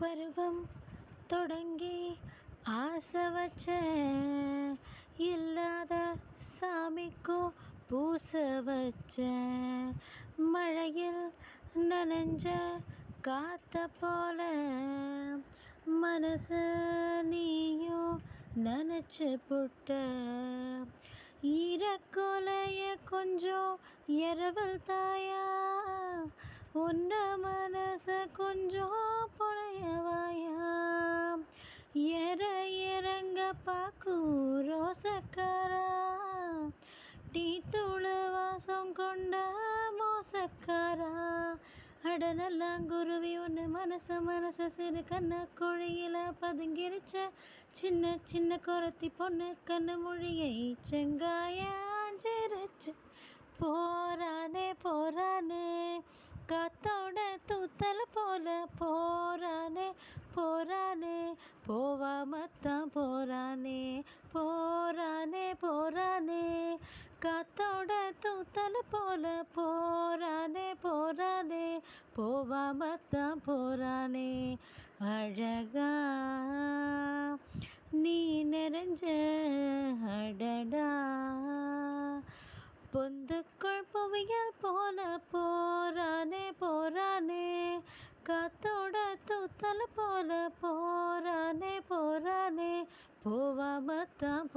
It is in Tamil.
பருவம் தொடங்கி ஆசை வச்ச இல்லாத சாமிக்கும் பூச வச்ச மழையில் நனைஞ்ச காத்த போல மனச நீயும் நினச்சு புட்ட ஈரக்கொலைய கொஞ்சம் இரவல் தாயா உன்ன மனச கொஞ்சம் புனையவாயா எற இறங்க பாக்கும் ரோசக்காரா டீ தூள வாசம் கொண்ட மோசக்காரா அடநல்லாங்குருவி ஒன்று மனச சிறு கண்ண குழியில பதுங்கிருச்ச சின்ன சின்ன குரத்தி பொண்ணு கண்ணு மொழியை செங்காயாஞ்சிருச்சு போறானே காத்தோட தூத்தல போல போறானே போவாமத்தான் போறானே காத்தோட தூத்தல போல போறானே போவாமத்தான் போறானே அழகா நீ நிறைஞ்ச அடடா பொந்துக்குள் புவியல் போல போறானே காத்தோட தூத்தல போல போறானே போவாமத்தான்